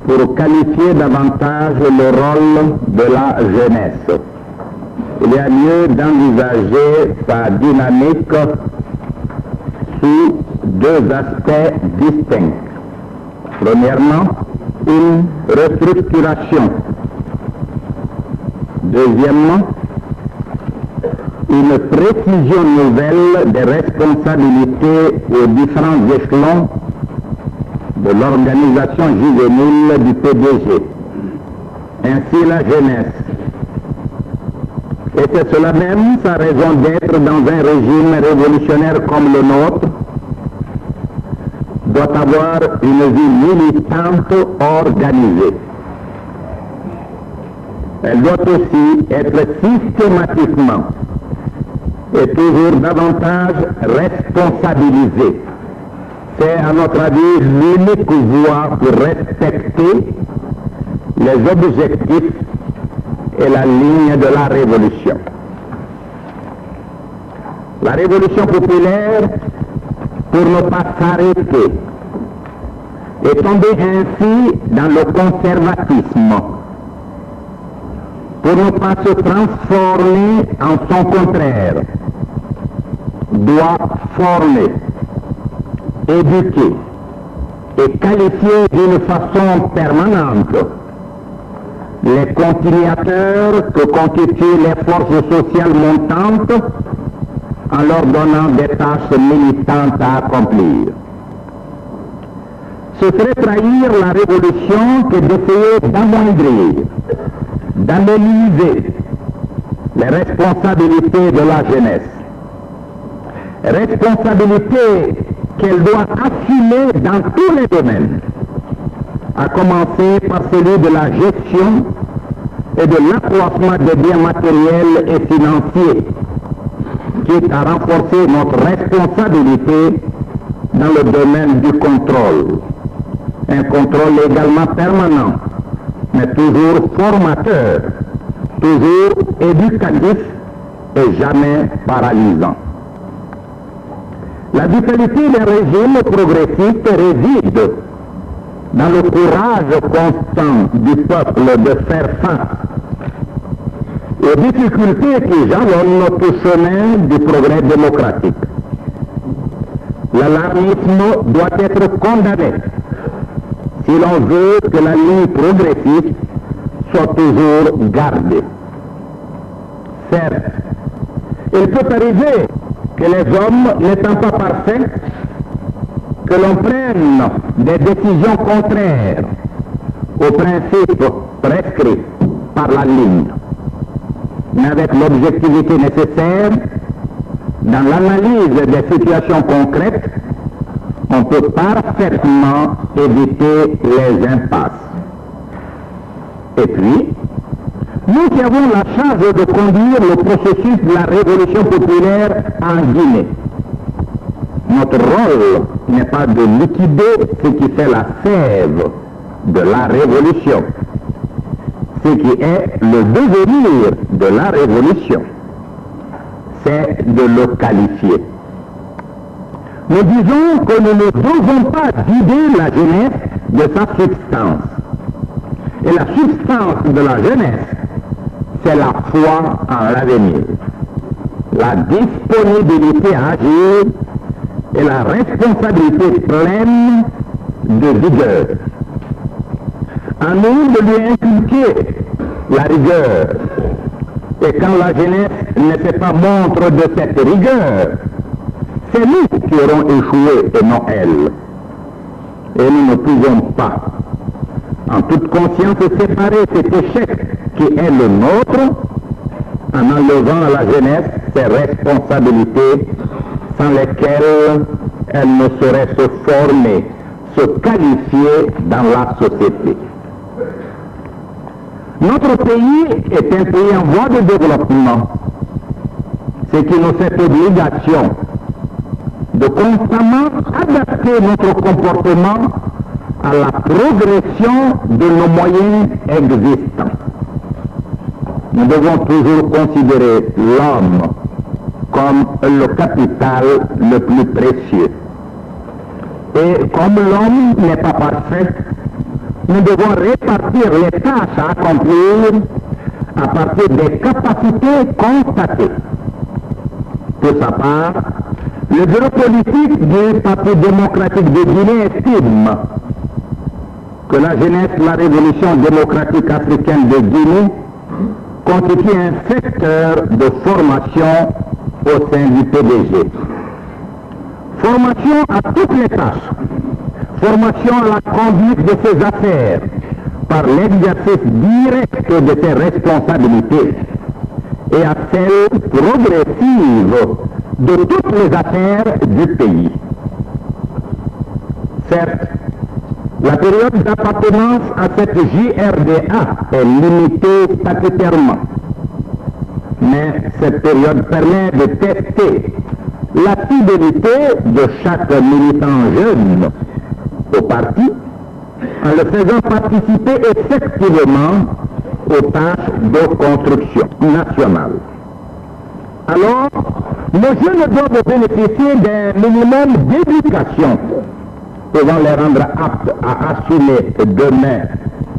pour qualifier davantage le rôle de la jeunesse. Il y a lieu d'envisager sa dynamique sous deux aspects distincts. Premièrement, une restructuration. Deuxièmement, une précision nouvelle des responsabilités aux différents échelons de l'organisation juvénile du PDG. Ainsi la jeunesse. Et c'est cela même sa raison d'être dans un régime révolutionnaire comme le nôtre, doit avoir une vie militante organisée. Elle doit aussi être systématiquement et toujours davantage responsabilisée. C'est à notre avis l'unique voie pour respecter les objectifs et la ligne de la révolution. La révolution populaire, pour ne pas s'arrêter, est tombée ainsi dans le conservatisme, pour ne pas se transformer en son contraire, doit former, éduquer et qualifier d'une façon permanente les continuateurs que constituent les forces sociales montantes en leur donnant des tâches militantes à accomplir. Ce serait trahir la révolution que d'essayer d'amoindrir, d'analyser les responsabilités de la jeunesse. Responsabilités qu'elle doit assumer dans tous les domaines, à commencer par celui de la gestion et de l'accroissement des biens matériels et financiers, qui est à renforcer notre responsabilité dans le domaine du contrôle. Un contrôle également permanent, mais toujours formateur, toujours éducatif et jamais paralysant. La vitalité des régimes progressistes réside dans le courage constant du peuple de faire face aux difficultés qui jalonnent notre chemin du progrès démocratique. L'alarmisme doit être condamné si l'on veut que la ligne progressiste soit toujours gardée. Certes, il peut arriver que les hommes, n'étant pas parfaits, que l'on prenne des décisions contraires aux principes prescrits par la ligne, mais avec l'objectivité nécessaire, dans l'analyse des situations concrètes, on peut parfaitement éviter les impasses. Et puis, nous qui avons la charge de conduire le processus de la révolution populaire en Guinée, notre rôle n'est pas de liquider ce qui fait la sève de la révolution, ce qui est le devenir de la révolution, c'est de le qualifier. Nous disons que nous ne devons pas vider la jeunesse de sa substance. Et la substance de la jeunesse, c'est la foi en l'avenir, la disponibilité à agir et la responsabilité pleine de vigueur. À nous de lui inculquer la rigueur. Et quand la jeunesse ne fait pas montre de cette rigueur, c'est nous qui aurons échoué et non elle. Et nous ne pouvons pas, en toute conscience, séparer cet échec qui est le nôtre en enlevant à la jeunesse ses responsabilités sans lesquelles elle ne saurait se former, se qualifier dans la société. Notre pays est un pays en voie de développement, ce qui nous fait obligation de constamment adapter notre comportement à la progression de nos moyens existants. Nous devons toujours considérer l'homme comme le capital le plus précieux. Et comme l'homme n'est pas parfait, nous devons répartir les tâches à accomplir à partir des capacités constatées. Pour sa part, le bureau politique du Parti démocratique de Guinée estime que la jeunesse de la révolution démocratique africaine de Guinée constitue un secteur de formation au sein du PDG. Formation à toutes les tâches, formation à la conduite de ses affaires par l'exercice direct de ses responsabilités et à celle progressive de toutes les affaires du pays. Certes, la période d'appartenance à cette JRDA est limitée statutairement, mais cette période permet de tester la fidélité de chaque militant jeune au parti en le faisant participer effectivement aux tâches de construction nationale. Alors, nos jeunes doivent bénéficier d'un minimum d'éducation pouvant les rendre aptes à assumer demain,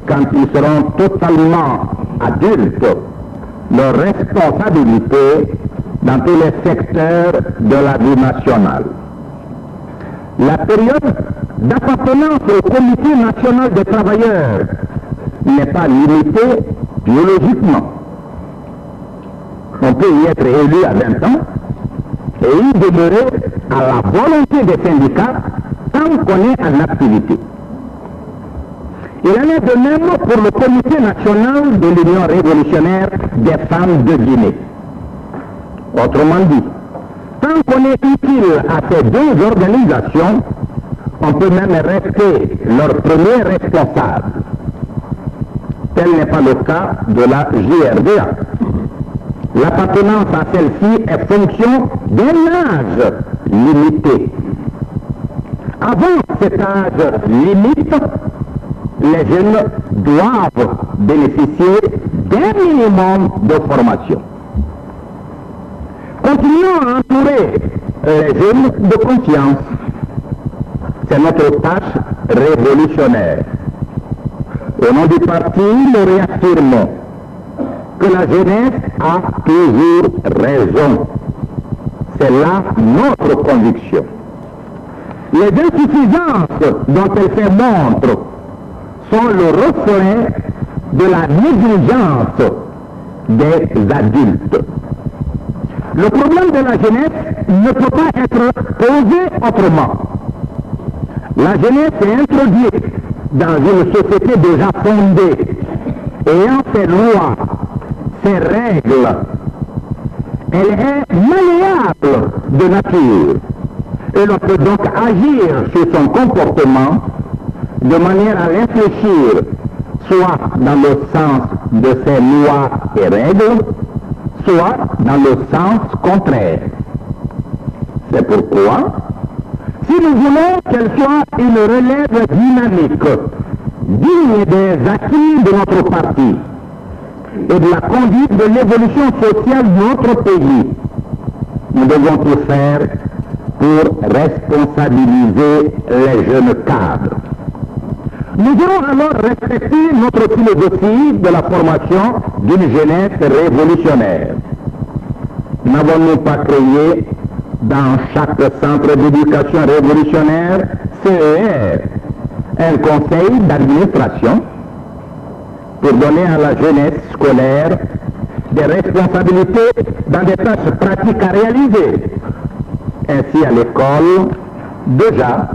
quand ils seront totalement adultes, leurs responsabilités dans tous les secteurs de la vie nationale. La période d'appartenance au Comité national des travailleurs n'est pas limitée biologiquement. On peut y être élu à 20 ans et y demeurer à la volonté des syndicats tant qu'on est en activité. Il en est de même pour le Comité national de l'Union révolutionnaire des femmes de Guinée. Autrement dit, tant qu'on est utile à ces deux organisations, on peut même rester leur premier responsable. Tel n'est pas le cas de la JRDA. L'appartenance à celle-ci est fonction d'un âge limité. Avant cet âge limite, les jeunes doivent bénéficier d'un minimum de formation. Continuons à entourer les jeunes de confiance. C'est notre tâche révolutionnaire. Au nom du parti, nous réaffirmons que la jeunesse a toujours raison. C'est là notre conviction. Les insuffisances dont elle fait montre sont le reflet de la négligence des adultes. Le problème de la jeunesse ne peut pas être posé autrement. La jeunesse est introduite dans une société déjà fondée, ayant ses lois, ses règles. Elle est malléable de nature et l'on peut donc agir sur son comportement de manière à l'infléchir soit dans le sens de ses lois et règles, soit dans le sens contraire. C'est pourquoi, si nous voulons qu'elle soit une relève dynamique, digne des acquis de notre parti et de la conduite de l'évolution sociale de notre pays, nous devons tout faire pour responsabiliser les jeunes cadres. Nous devons alors respecter notre philosophie de la formation d'une jeunesse révolutionnaire. N'avons-nous pas créé dans chaque centre d'éducation révolutionnaire, CER, un conseil d'administration pour donner à la jeunesse scolaire des responsabilités dans des tâches pratiques à réaliser? Ainsi, à l'école, déjà,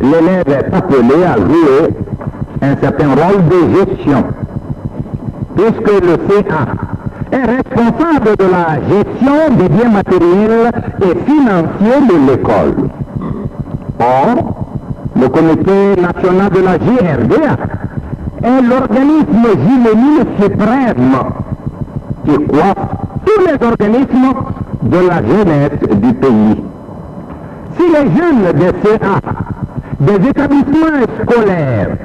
l'élève est appelé à jouer un certain rôle de gestion, puisque le CA est responsable de la gestion des biens matériels et financiers de l'école. Or, le Comité national de la JRDA est l'organisme juvénile suprême qui coiffe tous les organismes de la jeunesse du pays. Si les jeunes des CA, des établissements scolaires,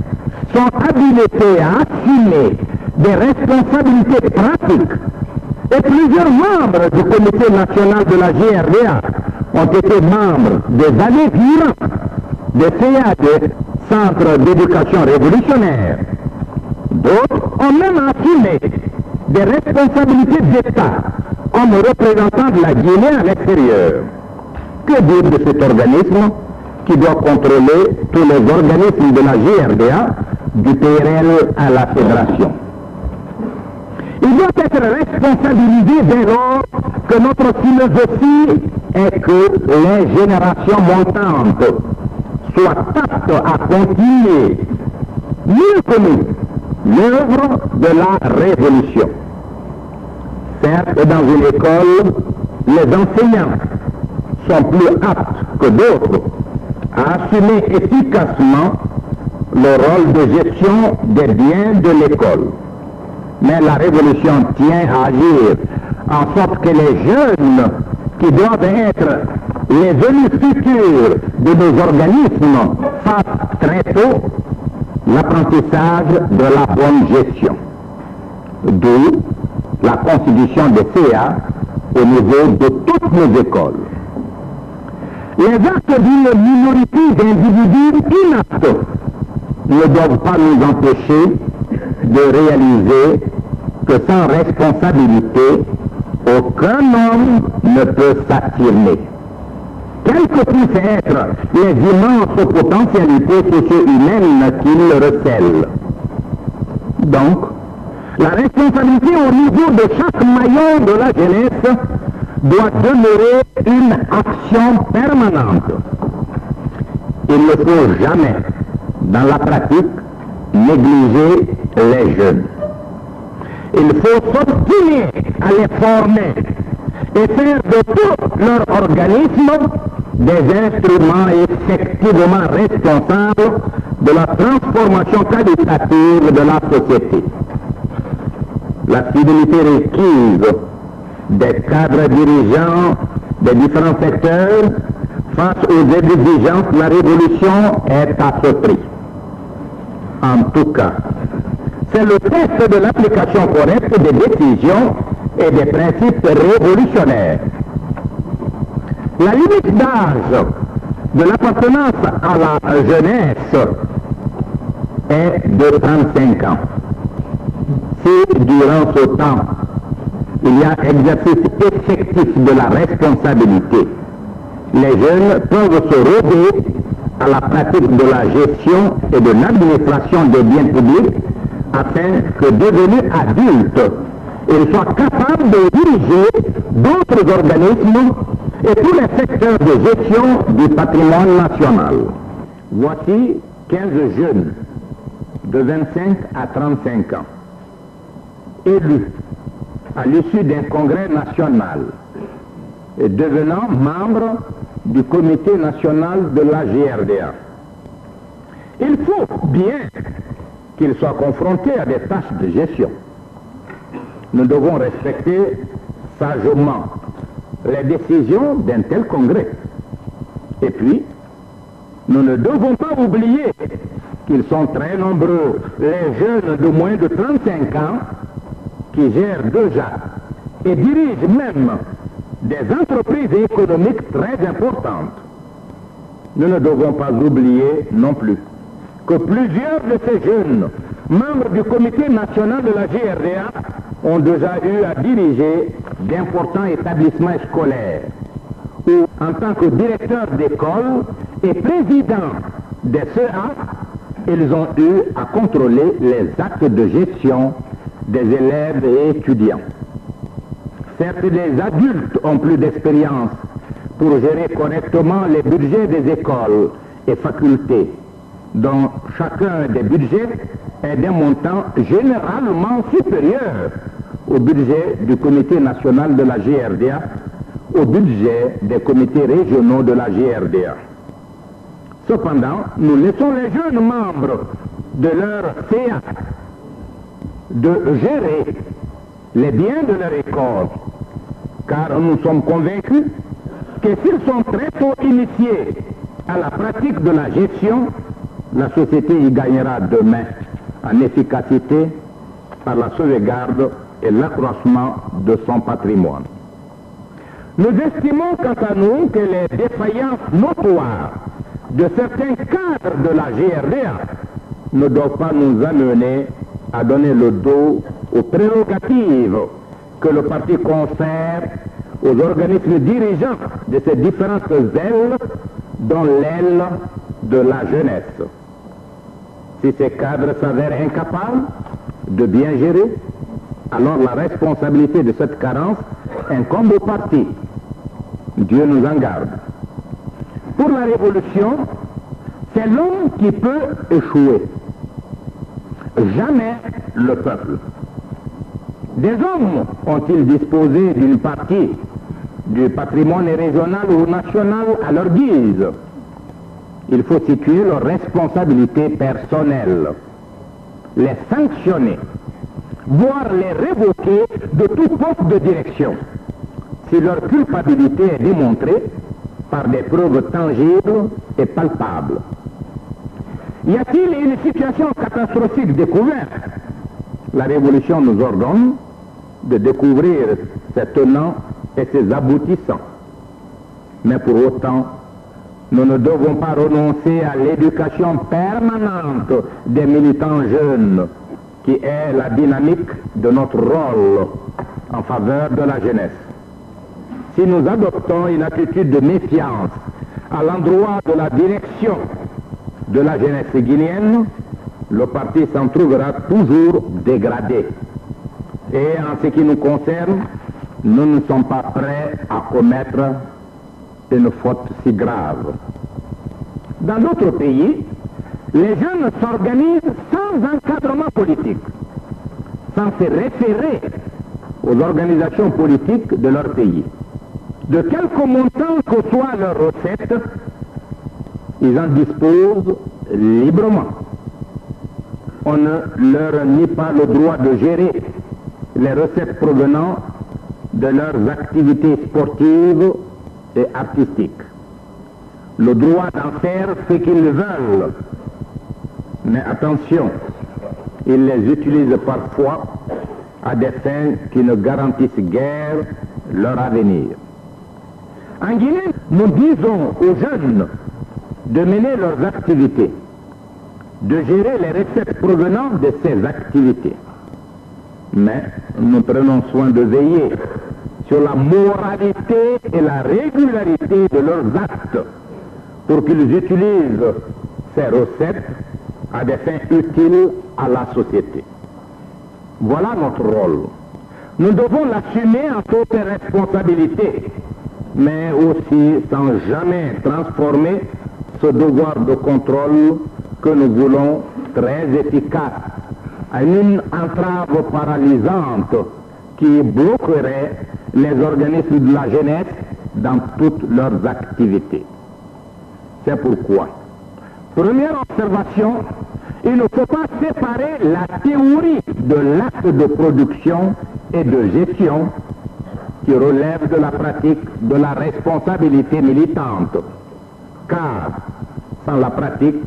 sont habilités à assumer des responsabilités pratiques, et plusieurs membres du Comité national de la JRDA ont été membres des années durant des CA de centres d'éducation révolutionnaire. D'autres ont même assumé des responsabilités d'État comme représentants de la Guinée à l'extérieur. Que dire de cet organisme qui doit contrôler tous les organismes de la GRDA, du PRL à la Fédération? Il doit être responsabilisé dès lors que notre philosophie est que les générations montantes soient aptes à continuer, mieux que nous, l'œuvre de la révolution. Certes, dans une école, les enseignants sont plus aptes que d'autres à assumer efficacement le rôle de gestion des biens de l'école. Mais la révolution tient à agir en sorte que les jeunes qui doivent être les élus futurs de nos organismes fassent très tôt l'apprentissage de la bonne gestion. D'où la constitution des CA au niveau de toutes nos écoles. Les actes d'une minorité d'individus inaptes ne doivent pas nous empêcher de réaliser que sans responsabilité, aucun homme ne peut s'affirmer. Quelles que puissent être les immenses potentialités socio-humaines qu'il recèle. Donc, la responsabilité au niveau de chaque maillon de la jeunesse doit demeurer une action permanente. Il ne faut jamais, dans la pratique, négliger les jeunes. Il faut s'obstiner à les former et faire de tout leur organisme des instruments effectivement responsables de la transformation qualitative de la société. La fidélité requise des cadres dirigeants des différents secteurs face aux exigences de la révolution est à ce prix. En tout cas, c'est le test de l'application correcte des décisions et des principes révolutionnaires. La limite d'âge de l'appartenance à la jeunesse est de 35 ans. Si durant ce temps, il y a exercice effectif de la responsabilité, les jeunes peuvent se roder à la pratique de la gestion et de l'administration des biens publics afin que devenus adultes, ils soient capables de diriger d'autres organismes et tous les secteurs de gestion du patrimoine national. Voici 15 jeunes de 25 à 35 ans, élus à l'issue d'un congrès national et devenant membres du comité national de la GRDA. Il faut bien qu'ils soient confrontés à des tâches de gestion. Nous devons respecter sagement les décisions d'un tel congrès. Et puis, nous ne devons pas oublier qu'ils sont très nombreux, les jeunes de moins de 35 ans, qui gèrent déjà et dirigent même des entreprises économiques très importantes. Nous ne devons pas oublier non plus que plusieurs de ces jeunes, membres du comité national de la GRDA, ont déjà eu à diriger d'importants établissements scolaires, où en tant que directeur d'école et président des CA, ils ont eu à contrôler les actes de gestion des élèves et étudiants. Certes, les adultes ont plus d'expérience pour gérer correctement les budgets des écoles et facultés, dont chacun des budgets est d'un montant généralement supérieur au budget du comité national de la GRDA, au budget des comités régionaux de la GRDA. Cependant, nous laissons les jeunes membres de leur CA de gérer les biens de leur école, car nous sommes convaincus que s'ils sont très tôt initiés à la pratique de la gestion, la société y gagnera demain en efficacité par la sauvegarde et l'accroissement de son patrimoine. Nous estimons quant à nous que les défaillances notoires de certains cadres de la GRDA ne doivent pas nous amener à donner le dos aux prérogatives que le parti confère aux organismes dirigeants de ces différentes ailes, dont l'aile de la jeunesse. Si ces cadres s'avèrent incapables de bien gérer, alors la responsabilité de cette carence incombe au parti. Dieu nous en garde. Pour la révolution, c'est l'homme qui peut échouer. Jamais le peuple. Des hommes ont-ils disposé d'une partie du patrimoine régional ou national à leur guise? Il faut situer leurs responsabilités personnelles, les sanctionner, voire les révoquer de tout poste de direction, si leur culpabilité est démontrée par des preuves tangibles et palpables. Y a-t-il une situation catastrophique découverte? La Révolution nous ordonne de découvrir ses tenants et ses aboutissants. Mais pour autant, nous ne devons pas renoncer à l'éducation permanente des militants jeunes, qui est la dynamique de notre rôle en faveur de la jeunesse. Si nous adoptons une attitude de méfiance à l'endroit de la direction de la jeunesse guinéenne, le parti s'en trouvera toujours dégradé. Et en ce qui nous concerne, nous ne sommes pas prêts à commettre une faute si grave. Dans d'autres pays, les jeunes s'organisent sans encadrement politique, sans se référer aux organisations politiques de leur pays. De quelque montant que soient leurs recettes, ils en disposent librement. On ne leur nie pas le droit de gérer les recettes provenant de leurs activités sportives et artistiques. Le droit d'en faire ce qu'ils veulent. Mais attention, ils les utilisent parfois à des fins qui ne garantissent guère leur avenir. En Guinée, nous disons aux jeunes de mener leurs activités, de gérer les recettes provenant de ces activités. Mais nous prenons soin de veiller sur la moralité et la régularité de leurs actes pour qu'ils utilisent ces recettes à des fins utiles à la société. Voilà notre rôle. Nous devons l'assumer en toute responsabilité, mais aussi sans jamais transformer ce devoir de contrôle que nous voulons très efficace en une entrave paralysante qui bloquerait les organismes de la jeunesse dans toutes leurs activités. C'est pourquoi, première observation, il ne faut pas séparer la théorie de l'acte de production et de gestion qui relève de la pratique de la responsabilité militante. Car, sans la pratique,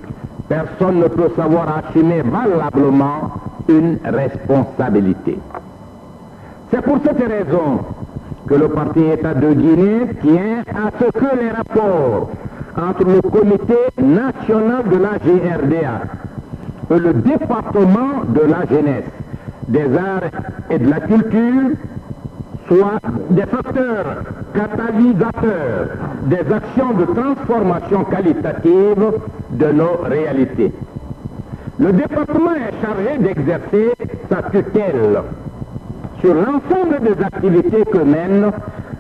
personne ne peut savoir assumer valablement une responsabilité. C'est pour cette raison que le Parti État de Guinée tient à ce que les rapports entre le Comité national de la GRDA et le département de la jeunesse, des arts et de la culture soient des facteurs catalysateurs des actions de transformation qualitative de nos réalités. Le département est chargé d'exercer sa tutelle sur l'ensemble des activités que mènent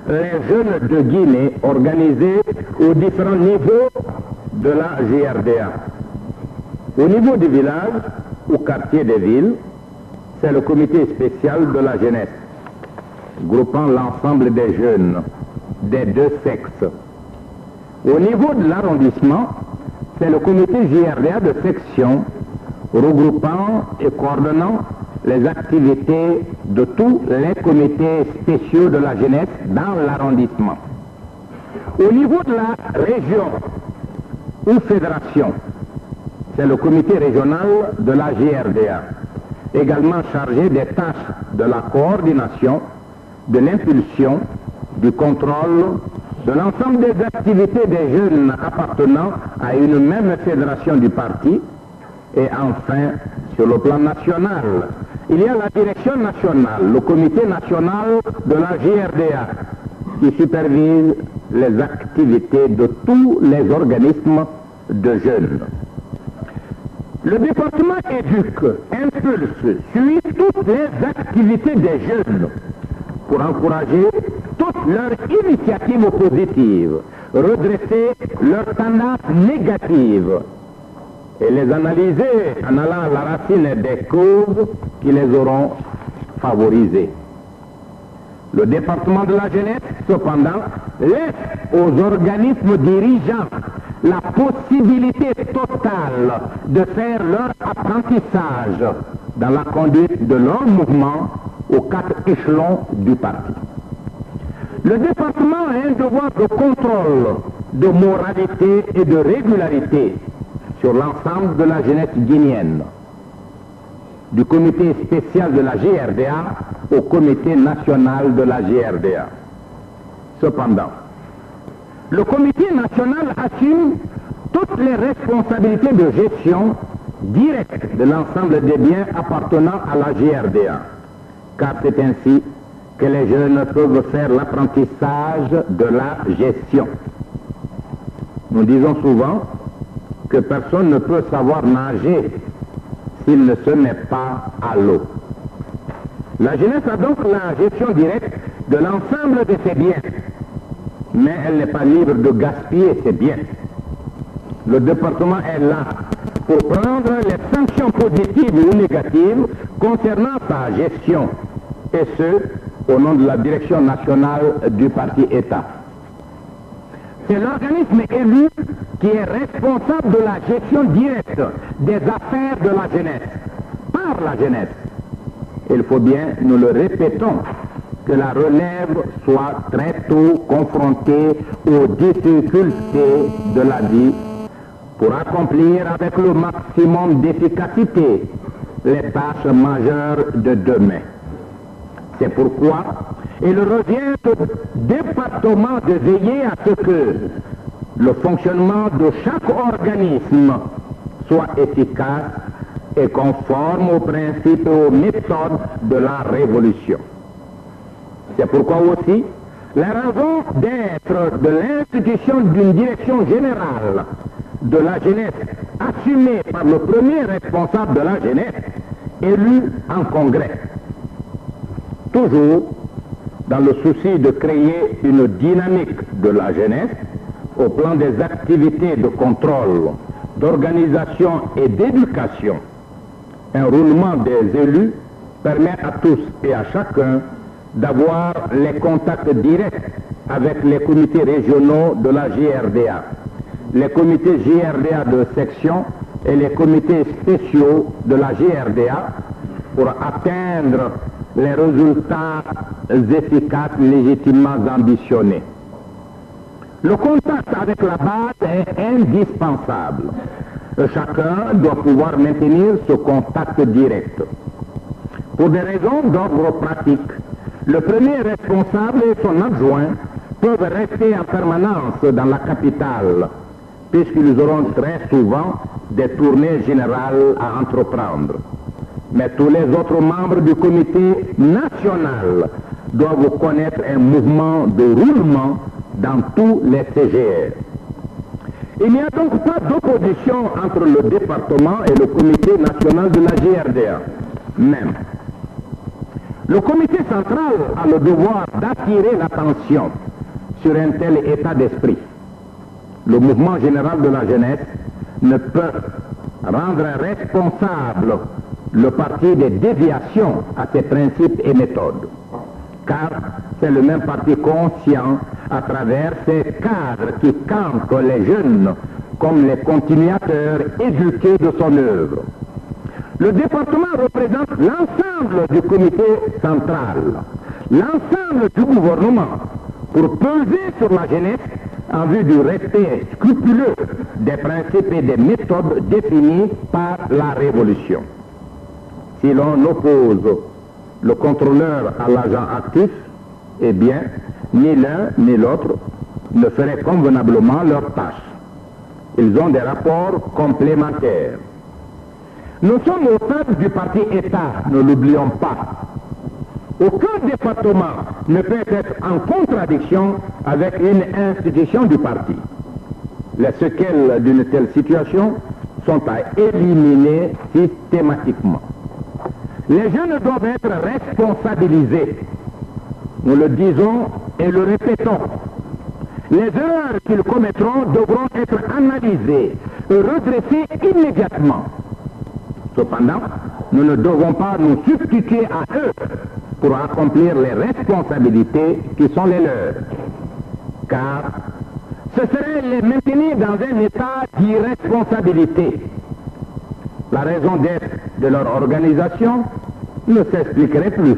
les jeunes de Guinée organisés aux différents niveaux de la GRDA. Au niveau du village, au quartier des villes, c'est le comité spécial de la jeunesse, groupant l'ensemble des jeunes des deux sexes. Au niveau de l'arrondissement, c'est le comité GRDA de section, regroupant et coordonnant les activités de tous les comités spéciaux de la jeunesse dans l'arrondissement. Au niveau de la région ou fédération, c'est le comité régional de la GRDA, également chargé des tâches de la coordination, de l'impulsion, du contrôle de l'ensemble des activités des jeunes appartenant à une même fédération du parti. Et enfin, sur le plan national, il y a la direction nationale, le comité national de la JRDA, qui supervise les activités de tous les organismes de jeunes. Le département éduque, impulse, suit toutes les activités des jeunes pour encourager toutes leurs initiatives positives, redresser leurs tendances négatives et les analyser en allant à la racine des causes qui les auront favorisées. Le département de la jeunesse, cependant, laisse aux organismes dirigeants la possibilité totale de faire leur apprentissage dans la conduite de leur mouvement aux 4 échelons du parti. Le département a un devoir de contrôle, de moralité et de régularité sur l'ensemble de la jeunesse guinéenne, du comité spécial de la JRDA au comité national de la JRDA. Cependant, le comité national assume toutes les responsabilités de gestion directe de l'ensemble des biens appartenant à la JRDA, car c'est ainsi que les jeunes peuvent faire l'apprentissage de la gestion. Nous disons souvent que personne ne peut savoir nager s'il ne se met pas à l'eau. La jeunesse a donc la gestion directe de l'ensemble de ses biens, mais elle n'est pas libre de gaspiller ses biens. Le département est là pour prendre les sanctions positives ou négatives concernant sa gestion, et ce, au nom de la direction nationale du parti État. C'est l'organisme élu qui est responsable de la gestion directe des affaires de la jeunesse, par la jeunesse. Il faut bien, nous le répétons, que la relève soit très tôt confrontée aux difficultés de la vie pour accomplir avec le maximum d'efficacité les tâches majeures de demain. C'est pourquoi il revient au département de veiller à ce que le fonctionnement de chaque organisme soit efficace et conforme aux principes et aux méthodes de la révolution. C'est pourquoi aussi la raison d'être de l'institution d'une direction générale de la jeunesse assumée par le premier responsable de la jeunesse élu en congrès. Toujours dans le souci de créer une dynamique de la jeunesse au plan des activités de contrôle, d'organisation et d'éducation. Un roulement des élus permet à tous et à chacun d'avoir les contacts directs avec les comités régionaux de la JRDA, les comités JRDA de section et les comités spéciaux de la JRDA pour atteindre les résultats efficaces légitimement ambitionnés. Le contact avec la base est indispensable. Chacun doit pouvoir maintenir ce contact direct. Pour des raisons d'ordre pratique, le premier responsable et son adjoint peuvent rester en permanence dans la capitale, puisqu'ils auront très souvent des tournées générales à entreprendre. Mais tous les autres membres du comité national doivent connaître un mouvement de roulement dans tous les CGR. Il n'y a donc pas d'opposition entre le département et le comité national de la JRDA. Même. Le comité central a le devoir d'attirer l'attention sur un tel état d'esprit. Le mouvement général de la jeunesse ne peut rendre responsable le parti des déviations à ses principes et méthodes, car c'est le même parti conscient à travers ses cadres qui campent les jeunes comme les continuateurs éduqués de son œuvre. Le département représente l'ensemble du comité central, l'ensemble du gouvernement, pour peser sur la jeunesse en vue du respect scrupuleux des principes et des méthodes définis par la révolution. Si l'on oppose le contrôleur à l'agent actif, eh bien, ni l'un ni l'autre ne feraient convenablement leur tâche. Ils ont des rapports complémentaires. Nous sommes au stade du parti État, ne l'oublions pas. Aucun département ne peut être en contradiction avec une institution du parti. Les séquelles d'une telle situation sont à éliminer systématiquement. Les jeunes doivent être responsabilisés. Nous le disons et le répétons. Les erreurs qu'ils commettront devront être analysées et redressées immédiatement. Cependant, nous ne devons pas nous substituer à eux pour accomplir les responsabilités qui sont les leurs. Car ce serait les maintenir dans un état d'irresponsabilité. La raison d'être de leur organisation ne s'expliquerait plus.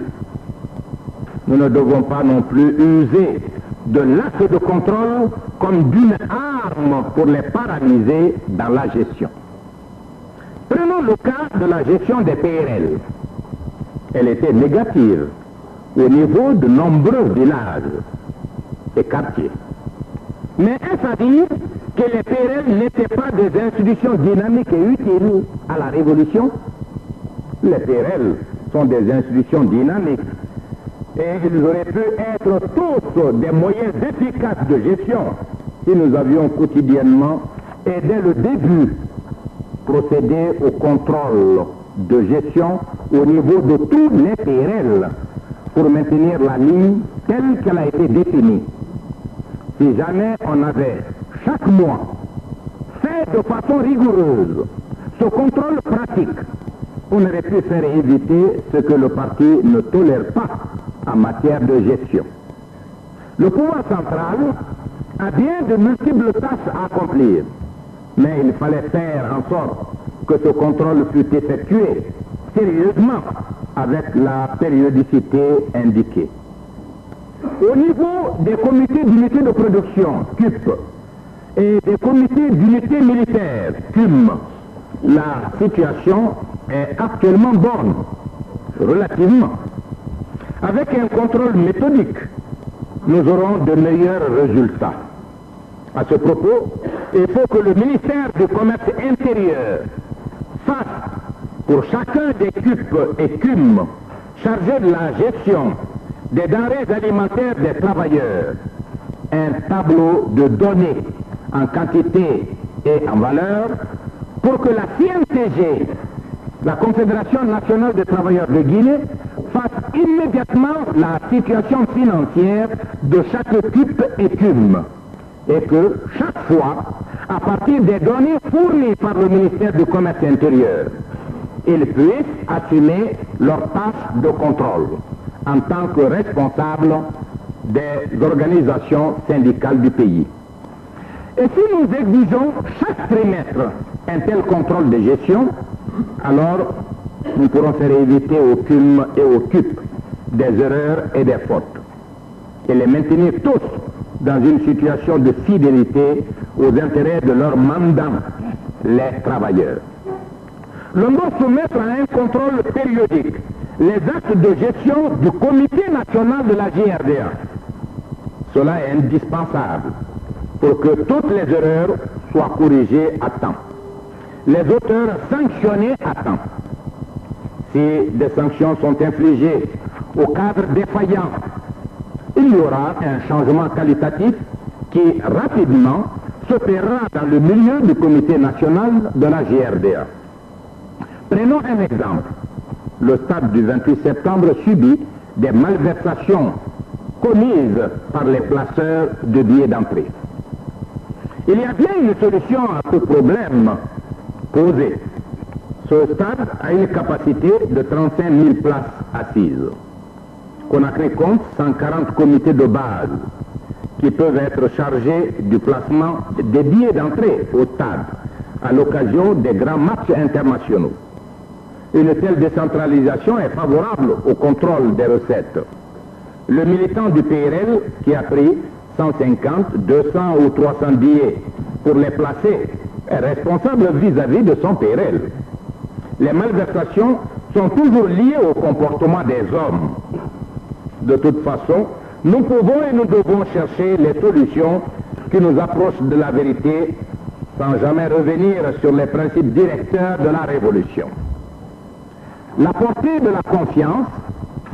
Nous ne devons pas non plus user de l'acte de contrôle comme d'une arme pour les paralyser dans la gestion. Prenons le cas de la gestion des PRL. Elle était négative au niveau de nombreux villages et quartiers. Mais est-ce à dire que les PRL n'étaient pas des institutions dynamiques et utiles à la révolution? Les PRL sont des institutions dynamiques et ils auraient pu être tous des moyens efficaces de gestion si nous avions quotidiennement et dès le début procédé au contrôle de gestion au niveau de tous les PRL pour maintenir la ligne telle qu'elle a été définie. Si jamais on avait chaque mois fait de façon rigoureuse ce contrôle pratique, on aurait pu faire éviter ce que le parti ne tolère pas en matière de gestion. Le pouvoir central a bien de multiples tâches à accomplir, mais il fallait faire en sorte que ce contrôle fût effectué sérieusement avec la périodicité indiquée. Au niveau des comités d'unité de production, CUP, et des comités d'unité militaire, CUM, la situation est actuellement bonne, relativement. Avec un contrôle méthodique, nous aurons de meilleurs résultats. À ce propos, il faut que le ministère du Commerce intérieur fasse pour chacun des CUP et CUM chargés de la gestion des denrées alimentaires des travailleurs un tableau de données en quantité et en valeur pour que la CNTG, la Confédération nationale des travailleurs de Guinée, fasse immédiatement la situation financière de chaque CUP et CUM et que chaque fois, à partir des données fournies par le ministère du Commerce intérieur, ils puissent assumer leur tâche de contrôle en tant que responsables des organisations syndicales du pays. Et si nous exigeons chaque trimestre un tel contrôle de gestion, alors nous pourrons faire éviter au CUM et au CUP des erreurs et des fautes et les maintenir tous dans une situation de fidélité aux intérêts de leurs mandants, les travailleurs. L'on doit soumettre à un contrôle périodique les actes de gestion du Comité national de la JRDA. Cela est indispensable pour que toutes les erreurs soient corrigées à temps. Les auteurs sanctionnés à temps. Si des sanctions sont infligées au cadre défaillant, il y aura un changement qualitatif qui rapidement s'opérera dans le milieu du Comité national de la JRDA. Prenons un exemple. Le stade du 28 septembre subit des malversations commises par les placeurs de billets d'entrée. Il y a bien une solution à ce problème posé. Ce stade a une capacité de 35 000 places assises. Conakry compte 140 comités de base qui peuvent être chargés du placement des billets d'entrée au stade à l'occasion des grands matchs internationaux. Une telle décentralisation est favorable au contrôle des recettes. Le militant du PRL qui a pris 150, 200 ou 300 billets pour les placer est responsable vis-à-vis de son PRL. Les malversations sont toujours liées au comportement des hommes. De toute façon, nous pouvons et nous devons chercher les solutions qui nous approche de la vérité sans jamais revenir sur les principes directeurs de la révolution. La portée de la confiance,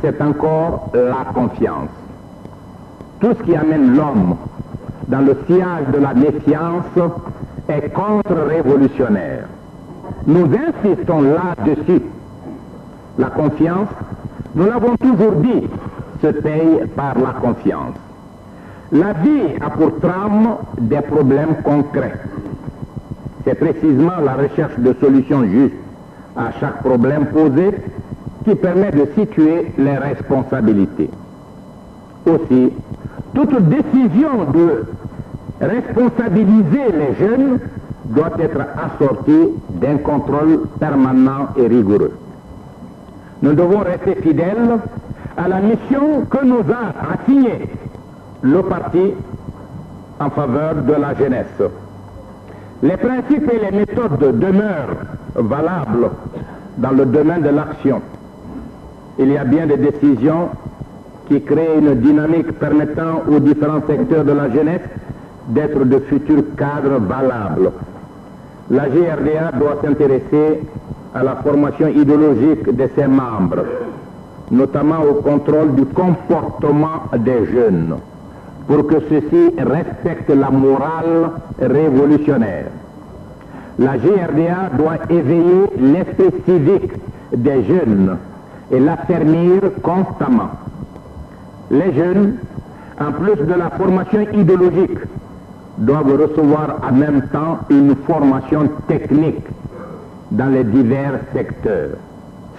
c'est encore la confiance. Tout ce qui amène l'homme dans le sillage de la méfiance est contre-révolutionnaire. Nous insistons là-dessus. La confiance, nous l'avons toujours dit, se paye par la confiance. La vie a pour trame des problèmes concrets. C'est précisément la recherche de solutions justes à chaque problème posé qui permet de situer les responsabilités. Aussi, toute décision de responsabiliser les jeunes doit être assortie d'un contrôle permanent et rigoureux. Nous devons rester fidèles à la mission que nous a assignée le parti en faveur de la jeunesse. Les principes et les méthodes demeurent valables dans le domaine de l'action. Il y a bien des décisions qui créent une dynamique permettant aux différents secteurs de la jeunesse d'être de futurs cadres valables. La GRDA doit s'intéresser à la formation idéologique de ses membres, notamment au contrôle du comportement des jeunes, pour que ceux-ci respectent la morale révolutionnaire. La GRDA doit éveiller l'esprit civique des jeunes et l'affermir constamment. Les jeunes, en plus de la formation idéologique, doivent recevoir en même temps une formation technique dans les divers secteurs,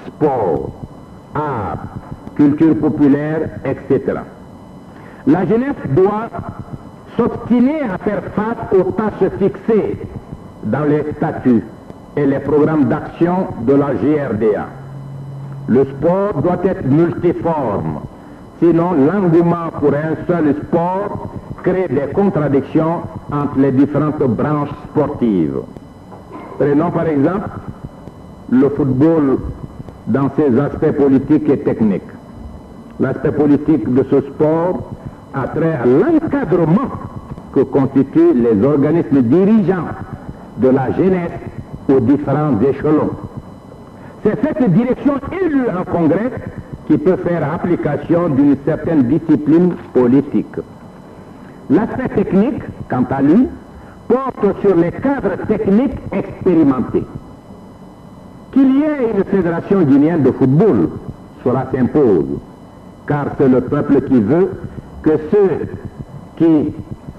sport, art, culture populaire, etc. La jeunesse doit s'obstiner à faire face aux tâches fixées dans les statuts et les programmes d'action de la GRDA. Le sport doit être multiforme, sinon l'engouement pour un seul sport crée des contradictions entre les différentes branches sportives. Prenons par exemple le football dans ses aspects politiques et techniques. L'aspect politique de ce sport a trait à l'encadrement que constituent les organismes dirigeants de la jeunesse aux différents échelons. C'est cette direction élue en congrès qui peut faire application d'une certaine discipline politique. L'aspect technique, quant à lui, porte sur les cadres techniques expérimentés. Qu'il y ait une fédération guinéenne de football, cela s'impose, car c'est le peuple qui veut que ceux qui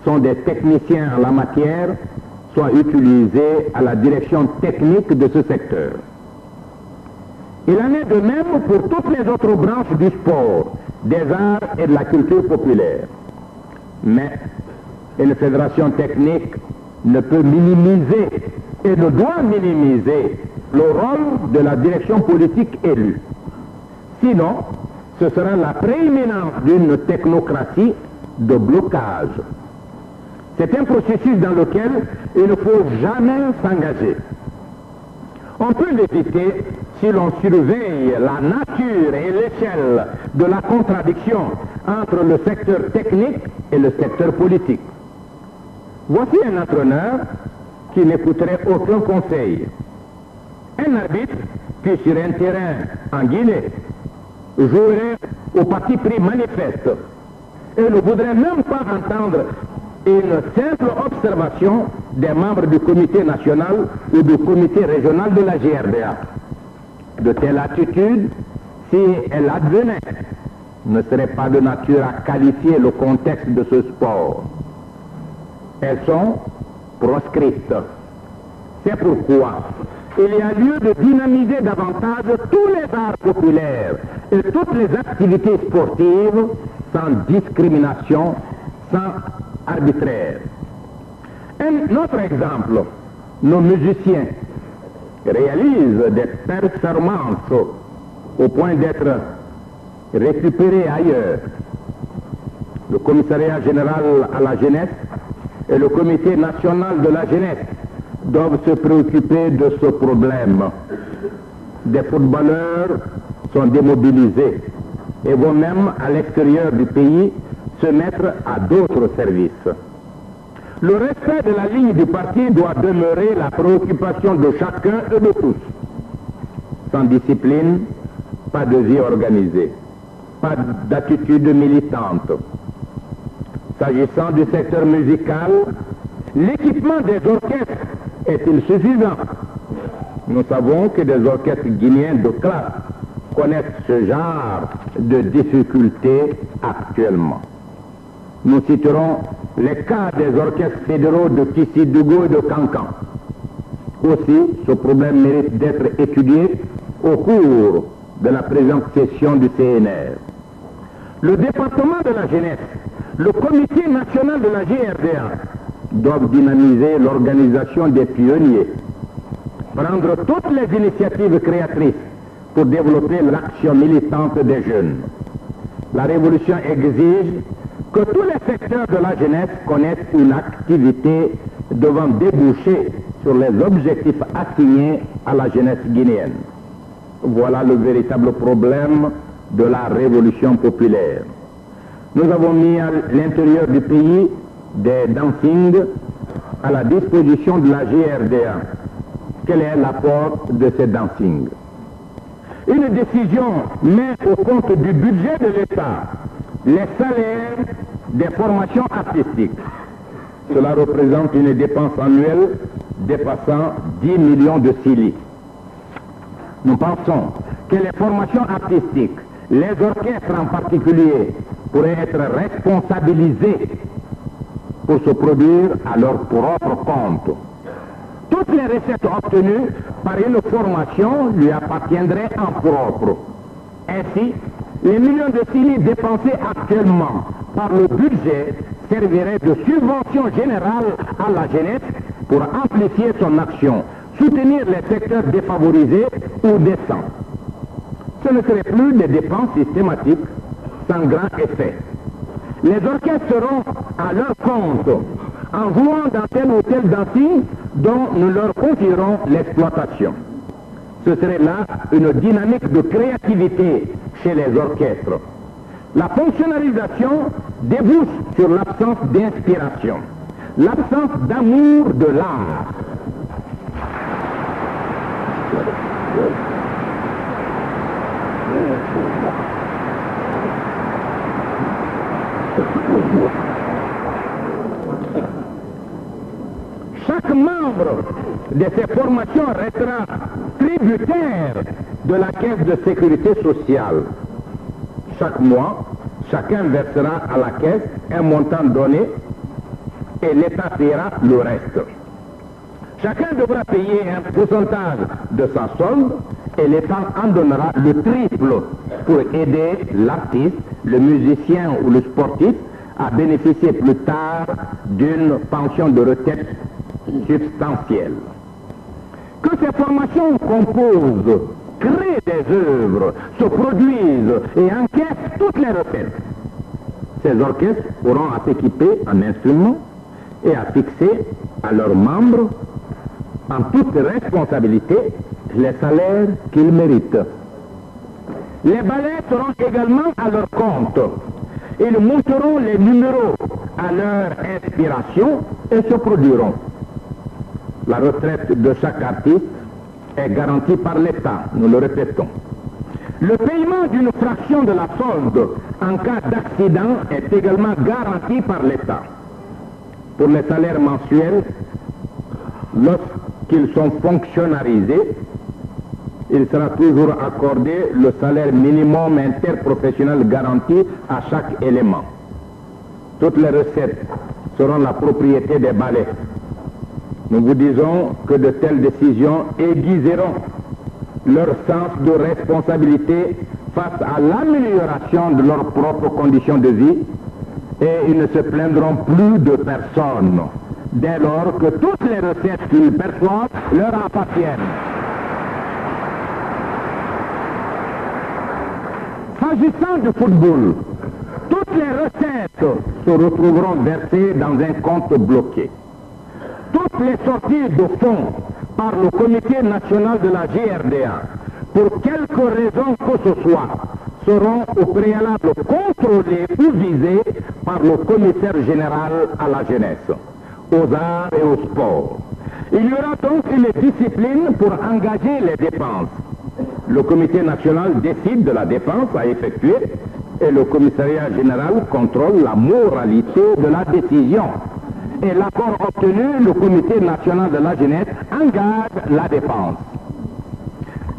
sont des techniciens en la matière soient utilisés à la direction technique de ce secteur. Il en est de même pour toutes les autres branches du sport, des arts et de la culture populaire. Mais une fédération technique ne peut minimiser et ne doit minimiser le rôle de la direction politique élue. Sinon, ce sera la prééminence d'une technocratie de blocage. C'est un processus dans lequel il ne faut jamais s'engager. On peut l'éviter si l'on surveille la nature et l'échelle de la contradiction entre le secteur technique et le secteur politique. Voici un entraîneur qui n'écouterait aucun conseil. Un arbitre qui sur un terrain en Guinée jouerait au parti pris manifeste et ne voudrait même pas entendre une simple observation des membres du comité national ou du comité régional de la GRDA. De telle attitude, si elle advenait, ne serait pas de nature à qualifier le contexte de ce sport. Elles sont proscrites. C'est pourquoi il y a lieu de dynamiser davantage tous les arts populaires et toutes les activités sportives sans discrimination, sans arbitraire. Un autre exemple, nos musiciens réalisent des performances au point d'être récupérés ailleurs. Le commissariat général à la jeunesse et le comité national de la jeunesse doivent se préoccuper de ce problème. Des footballeurs sont démobilisés et vont même à l'extérieur du pays se mettre à d'autres services. Le respect de la ligne du parti doit demeurer la préoccupation de chacun et de tous. Sans discipline, pas de vie organisée, pas d'attitude militante. S'agissant du secteur musical, l'équipement des orchestres est-il suffisant? Nous savons que des orchestres guinéens de classe connaissent ce genre de difficultés actuellement. Nous citerons les cas des orchestres fédéraux de Kissidougou et de Kankan. Aussi, ce problème mérite d'être étudié au cours de la présente session du CNR. Le département de la jeunesse, le comité national de la GRDA doivent dynamiser l'organisation des pionniers, prendre toutes les initiatives créatrices pour développer l'action militante des jeunes. La révolution exige que tous les secteurs de la jeunesse connaissent une activité devant déboucher sur les objectifs assignés à la jeunesse guinéenne. Voilà le véritable problème de la révolution populaire. Nous avons mis à l'intérieur du pays des dancing à la disposition de la GRDA. Quel est l'apport de ces dancing? Une décision met au compte du budget de l'État les salaires des formations artistiques. Cela représente une dépense annuelle dépassant 10 millions de cili. Nous pensons que les formations artistiques, les orchestres en particulier, pourraient être responsabilisés pour se produire à leur propre compte. Toutes les recettes obtenues par une formation lui appartiendraient en propre. Ainsi, les millions de cili dépensés actuellement par le budget serviraient de subvention générale à la jeunesse pour amplifier son action, soutenir les secteurs défavorisés ou décents. Ce ne serait plus des dépenses systématiques sans grand effet. Les orchestres seront à leur compte en jouant dans tel ou tel dancing dont nous leur confierons l'exploitation. Ce serait là une dynamique de créativité chez les orchestres. La fonctionnalisation débouche sur l'absence d'inspiration, l'absence d'amour de l'art. Chaque membre de ces formations restera tributaire de la caisse de sécurité sociale. Chaque mois, chacun versera à la caisse un montant donné et l'État paiera le reste. Chacun devra payer un pourcentage de sa solde et l'État en donnera le triple pour aider l'artiste, le musicien ou le sportif à bénéficier plus tard d'une pension de retraite substantielle. Que ces formations composent, créent des œuvres, se produisent et encaissent toutes les recettes. Ces orchestres auront à s'équiper en instruments et à fixer à leurs membres, en toute responsabilité, les salaires qu'ils méritent. Les ballets seront également à leur compte. Ils monteront les numéros à leur inspiration et se produiront. La retraite de chaque artiste est garantie par l'État, nous le répétons. Le paiement d'une fraction de la solde en cas d'accident est également garanti par l'État. Pour les salaires mensuels, lorsqu'ils sont fonctionnalisés, il sera toujours accordé le salaire minimum interprofessionnel garanti à chaque élément. Toutes les recettes seront la propriété des ballets. Nous vous disons que de telles décisions aiguiseront leur sens de responsabilité face à l'amélioration de leurs propres conditions de vie et ils ne se plaindront plus de personne dès lors que toutes les recettes qu'ils perçoivent leur appartiennent. S'agissant du football, toutes les recettes se retrouveront versées dans un compte bloqué. Toutes les sorties de fonds par le comité national de la GRDA, pour quelque raison que ce soit, seront au préalable contrôlées ou visées par le commissaire général à la jeunesse. aux arts et au sport. Il y aura donc une discipline pour engager les dépenses. Le comité national décide de la dépense à effectuer et le commissariat général contrôle la moralité de la décision. Et l'accord obtenu, le comité national de la jeunesse engage la dépense.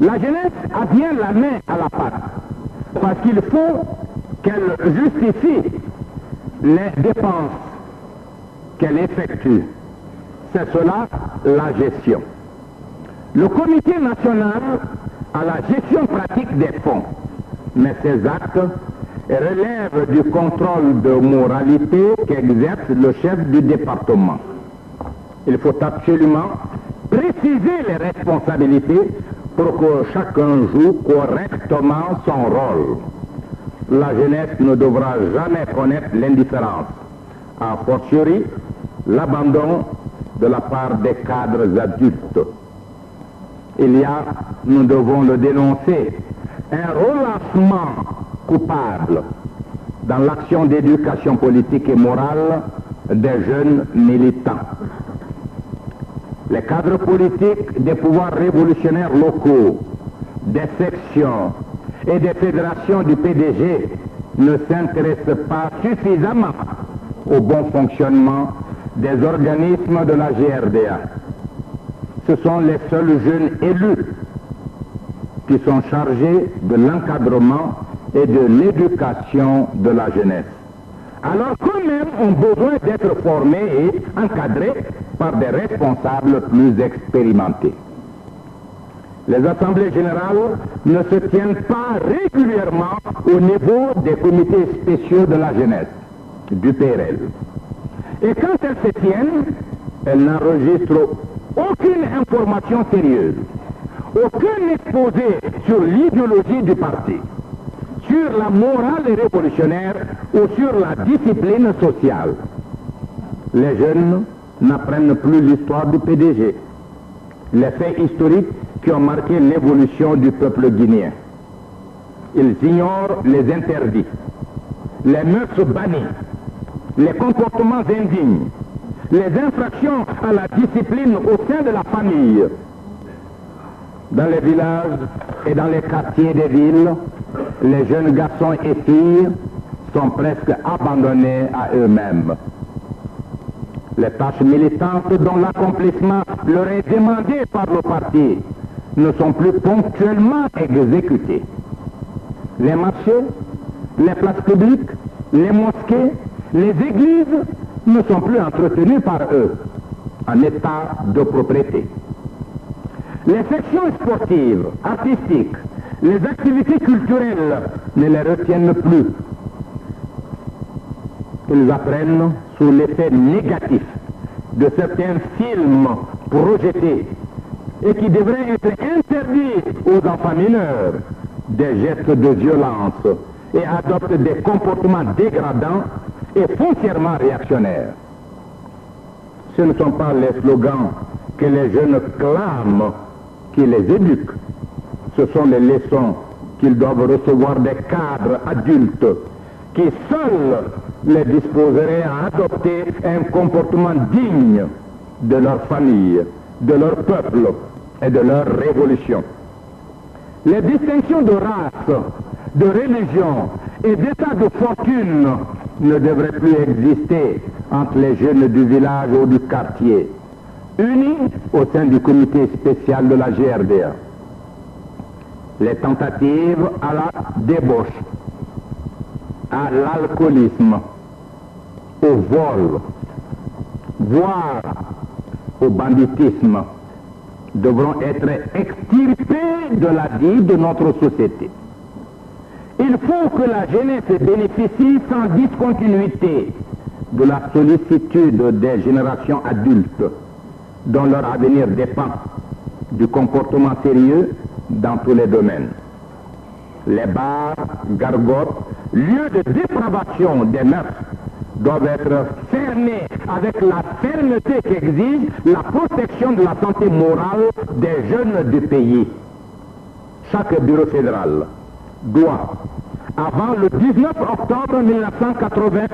La jeunesse a bien la main à la pâte, parce qu'il faut qu'elle justifie les dépenses qu'elle effectue. C'est cela la gestion. Le comité national a la gestion pratique des fonds, mais ces actes relèvent du contrôle de moralité qu'exerce le chef du département. Il faut absolument préciser les responsabilités pour que chacun joue correctement son rôle. La jeunesse ne devra jamais connaître l'indifférence, a fortiori l'abandon de la part des cadres adultes. Il y a, nous devons le dénoncer, un relâchement coupable dans l'action d'éducation politique et morale des jeunes militants. Les cadres politiques des pouvoirs révolutionnaires locaux, des sections et des fédérations du PDG ne s'intéressent pas suffisamment au bon fonctionnement des organismes de la GRDA. Ce sont les seuls jeunes élus qui sont chargés de l'encadrement et de l'éducation de la jeunesse. Alors qu'eux-mêmes ont besoin d'être formés et encadrés par des responsables plus expérimentés. Les assemblées générales ne se tiennent pas régulièrement au niveau des comités spéciaux de la jeunesse, du PRL. Et quand elles se tiennent, elles n'enregistrent aucune information sérieuse, aucun exposé sur l'idéologie du parti, sur la morale révolutionnaire ou sur la discipline sociale. Les jeunes n'apprennent plus l'histoire du PDG, les faits historiques qui ont marqué l'évolution du peuple guinéen. Ils ignorent les interdits, les mœurs bannies, les comportements indignes, les infractions à la discipline au sein de la famille. Dans les villages et dans les quartiers des villes, les jeunes garçons et filles sont presque abandonnés à eux-mêmes. Les tâches militantes dont l'accomplissement leur est demandé par le parti ne sont plus ponctuellement exécutées. Les marchés, les places publiques, les mosquées, les églises ne sont plus entretenues par eux, en état de propriété. Les sections sportives, artistiques, les activités culturelles ne les retiennent plus. Ils apprennent sous l'effet négatif de certains films projetés et qui devraient être interdits aux enfants mineurs des gestes de violence et adoptent des comportements dégradants et foncièrement réactionnaires. Ce ne sont pas les slogans que les jeunes clament qui les éduquent. Ce sont les leçons qu'ils doivent recevoir des cadres adultes qui seuls les disposeraient à adopter un comportement digne de leur famille, de leur peuple et de leur révolution. Les distinctions de race, de religion et d'état de fortune ne devraient plus exister entre les jeunes du village ou du quartier, unis au sein du comité spécial de la GRDA. Les tentatives à la débauche, à l'alcoolisme, au vol, voire au banditisme, devront être extirpés de la vie de notre société. Il faut que la jeunesse bénéficie sans discontinuité de la sollicitude des générations adultes dont leur avenir dépend du comportement sérieux dans tous les domaines. Les bars, gargotes, lieux de dépravation des mœurs doivent être fermés avec la fermeté qu'exige la protection de la santé morale des jeunes du pays. Chaque bureau fédéral doit, avant le 19 octobre 1981,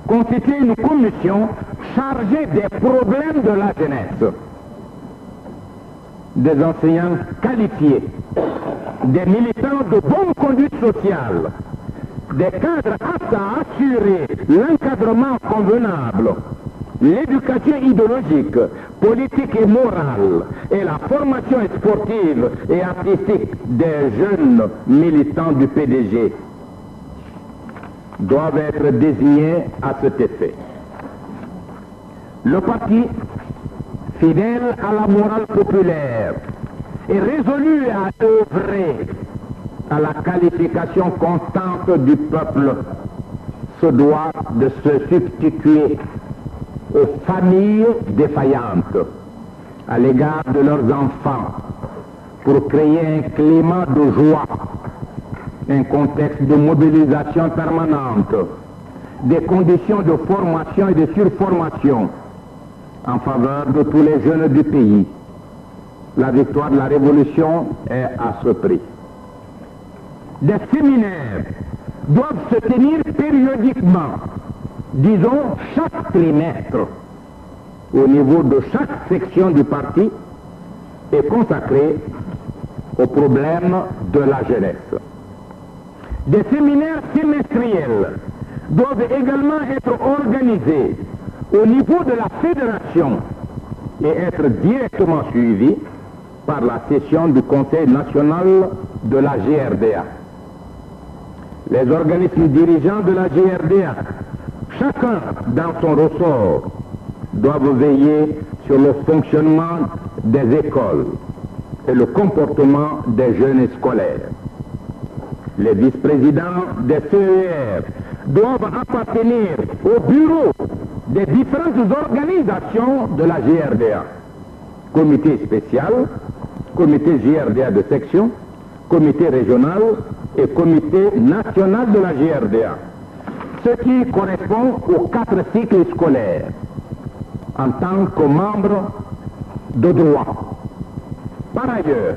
constituer une commission chargés des problèmes de la jeunesse, des enseignants qualifiés, des militants de bonne conduite sociale, des cadres aptes à assurer l'encadrement convenable, l'éducation idéologique, politique et morale, et la formation sportive et artistique des jeunes militants du PDG doivent être désignés à cet effet. Le parti, fidèle à la morale populaire et résolu à œuvrer à la qualification constante du peuple, se doit de se substituer aux familles défaillantes à l'égard de leurs enfants pour créer un climat de joie, un contexte de mobilisation permanente, des conditions de formation et de surformation en faveur de tous les jeunes du pays. La victoire de la Révolution est à ce prix. Des séminaires doivent se tenir périodiquement, disons chaque trimestre, au niveau de chaque section du parti et consacrés aux problèmes de la jeunesse. Des séminaires semestriels doivent également être organisés au niveau de la fédération et être directement suivis par la session du Conseil national de la GRDA. Les organismes dirigeants de la GRDA, chacun dans son ressort, doivent veiller sur le fonctionnement des écoles et le comportement des jeunes scolaires. Les vice-présidents des CER doivent appartenir au bureau des différentes organisations de la GRDA. Comité spécial, comité GRDA de section, comité régional et comité national de la GRDA, ce qui correspond aux 4 cycles scolaires en tant que membre de droit. Par ailleurs,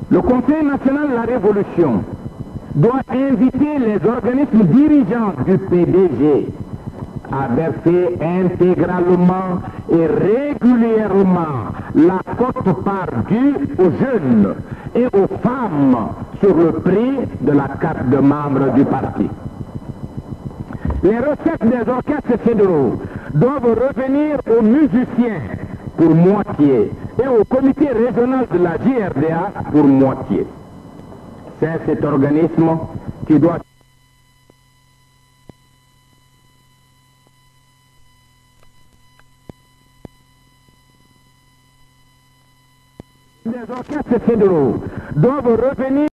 le Conseil national de la Révolution doit inviter les organismes dirigeants du PDG à verser intégralement et régulièrement la quote-part due aux jeunes et aux femmes sur le prix de la carte de membre du parti. Les recettes des orchestres fédéraux doivent revenir aux musiciens pour moitié et au comité régional de la GRDA pour moitié. C'est cet organisme qui doit des orchestres fédéraux doivent revenir